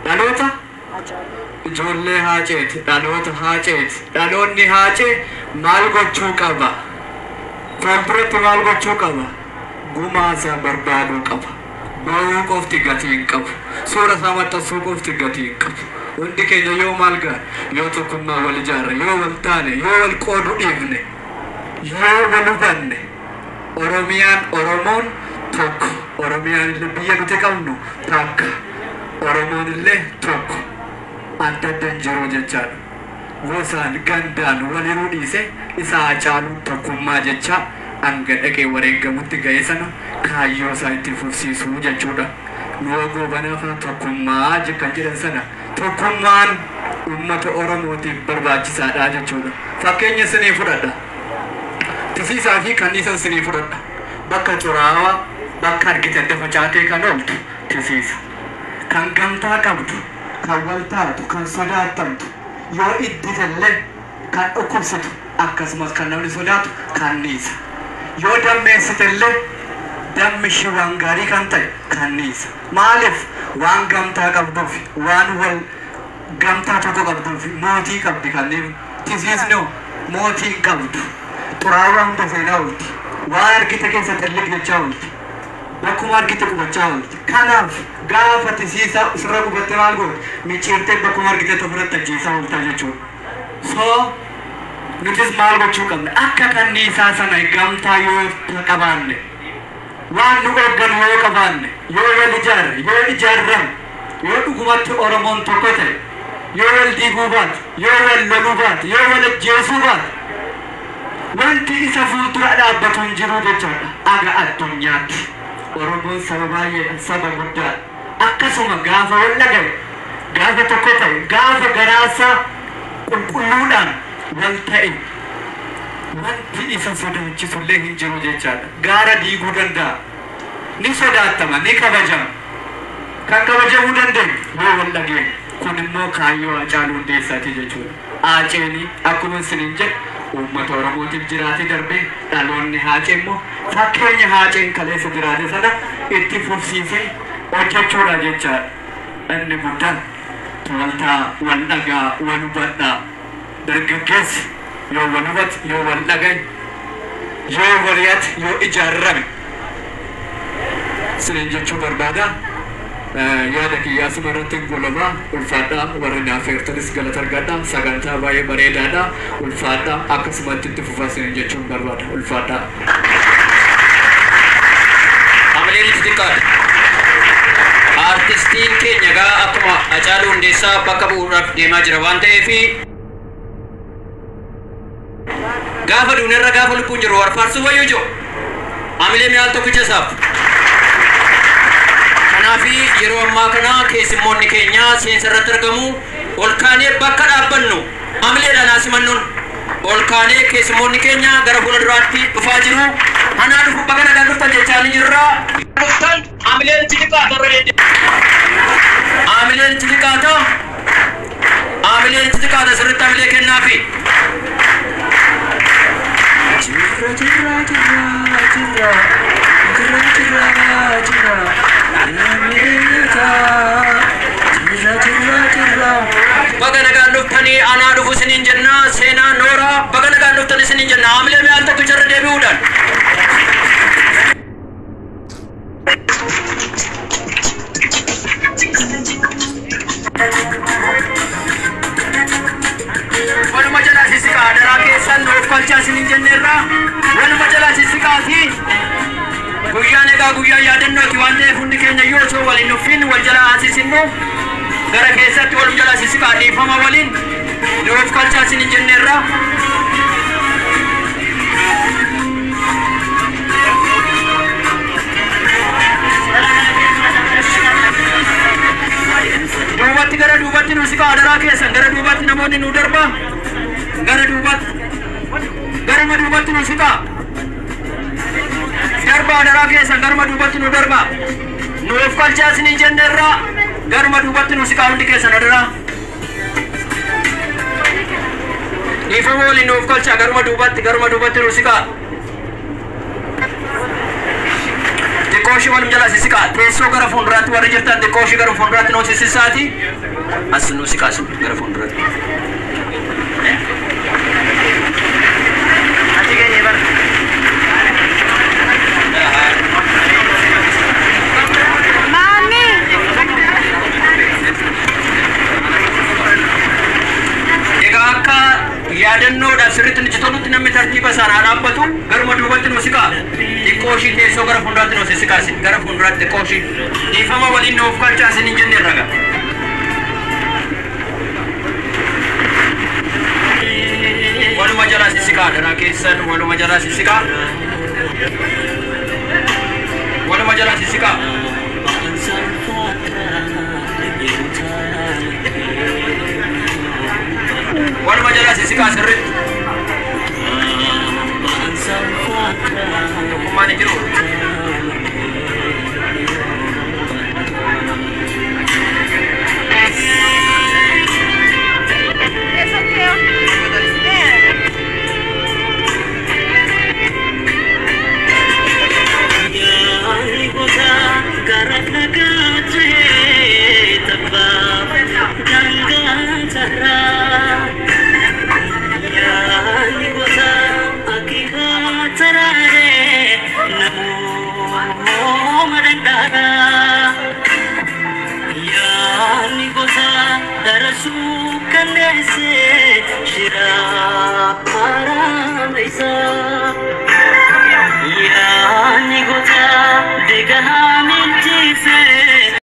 dhaloota ijoollee haaceeti dhaloota haaceeti dhaloonni haacee maal gochuu qaba fuulduratti maal gochuu qaba gumaasaa barbaaduu qaba bahuu qofti gatii hin qabu suura isaa maxxansuu qofti gatii hin qabu hundi keenya yoo maal ga'a yoo tokkummaa wal ijaarre yoo wal taane yoo wal qoodu dhiifne yoo wal hubanne Oromoon tokko Oromiyaan illee biyya nuti qabnu takka Oromoon illee tokko adda addan jiru jechaadha gosaan gandaan waliruu dhiise isaa caaluun tokkummaa jecha hanga dhaqee wareegamutti ga'e sana kaayyoo isaa itti fufsiisuu jechuudha yoo goobanaaf tokkummaa kan jedhan sana tokkummaan uummata Oromootiif barbaachisaadha jechuudha fakkeenya isinii fudhadha tisiisaa fi kanniisan isinii fudhadha bakka xuraawaa bakka argitan dafa caatee kan ooltu tisiisa kan gamtaa qabdu kan wal taatu kan sodaattamtu yoo idditellee kan dhukkubsitu akkasumas kan namni sodaatu kanniisa yoo dammeessitellee dammi shiwaan gaarii kan ta'e kanniisa maaliif waan gamtaa qabduuf waan wal gamtaa tokko qabduuf mootii qabdi kanneen tisiisni mootii qabdu xuraawaa hunda seenaa oolti waan argite keessatti illee jechaa oolti bakkuma argite qubachaa oolti kanaaf gaafa tisiisa sirra qubatte maal goote micciirtee bakkuma argite tokkorratti ajjeesaa ooltaa jechuudha soo nutis maal gochuu qabna akka kanniisaa sana gamtaa yoo qabaanne waan nu hogganu yoo qabaanne yoo wal ijaarre yoo ijaarran yoo dhugumatti Oromoon tokko ta'e yoo wal diiguu baate yoo wal loluu baate yoo wal ajjeesuu baate wanti isa fuuldura dhaabbatu hin jiru jechaadha aga addunyaatti Oromoon saba baay'ee saba guddaa akkasuma gaafa wal dhagaye gaafa tokko ta'e gaafa garaasaa qulqulluudhaan wal ta'e wanti isa sodaachisullee hin jiru jechaadha gaara diiguu danda'a ni sodaatama ni kabajama kan kabajamuu dandeenyu yoo wal dhageenye kun immoo kaayyoo Haacaaluu Hundeessaati jechuudha Haaceeni akkuma isiniin jedhe uummata Oromootiif jiraate darbee dhaloonni Haacee immoo fakkeenya Haaceen kaleessa jiraate sana itti fufsiisee hojjechuudha jechaadha inni guddaan toltaa wal dhagaa wal hubadhaa dargaggeessi yoo wal hubate yoo wal dhagaye yoo waliyate yoo ijaarrame isiniin jechuu barbaada yaada kiyyaa sumarratti golobaa ulfaadhaa warri naaf eertanis galata argadhaa sagantaa baay'ee bareedaadha ulfaadhaa akkasumatti itti fufaa isiniin jechuun barbaada ulfaadhaa Amaleen Itiqaad artistiin keenya gaa akkuma Haacaaluu Hundeessaa bakka bu'uudhaaf deemaa jira waan ta'eef gaafa duunirra gaafa lubbuun jiru warfaarsuu wayyuu jiru Amalee mi'aal tokkicha isaaf kanaafii yeroo ammaa kana keessummoonni keenya seensa irratti argamu ol kaanee bakka dhaabbannu Amaleedhaan asimannuun ol kaanee keessummoonni keenya gara fuula duraatti dhufaa jiru hanaa dhufu bakka nagaan dhuftan jechaa ni jirra dhuftan Amaleen Itiqaad Amaleen Itiqaad asirratti Amalee kennaafi baga nagaan dhuftanii anaa dhufu isiniin jenna seenaa noora baga nagaan dhuftanii isiniin jenna Amalee mi'aal tokkicha irra deebi'uudhaan waluma jalaa sisiqaa daraa keessan nuuf kalchaa isiniin jenneerra waluma jalaa sisiqaati guyyaan egaa guyyaa yaadannooti waan ta'eef hundi keenya yoo osoo waliin nuffin wal jalaa haasisinu gara keessatti walum jalaa sisiqaa dhiifama waliin nuuf kalchaa isiniin jenneerra duubatti gara duubatti nu siqaa daraa keessan gara duubatti namoonni nu darba gara duubatti garuma duubatti nu siqaa darba daraa keessan garuma duubatti nu darba nuuf kalchaa isiniin jenneerra garuma duubatti nu siqaa hundi keessan adaraa dhiifama waliin nuuf kalchaa garuma duubatti nu siqaa xiqqoo koshi walum jala sisika tesso gara funduratti warri jirtan de koshi gara funduratti no sisisati asnu sikasu gara funduratti ati gene bar mami eka yadanno da sirritin jitonutti namni tartiba sana dhaabbatu garuma duubatti no sika ikoshi tesso gara funduratti no sisikasi gara funduratti koshi ifama walin no ufkalcha sinin jenne raga waluma jala sisika dana kesan waluma jala sisika waluma jala sisika sirrit kumani jiru ya ni gota de gahamil jise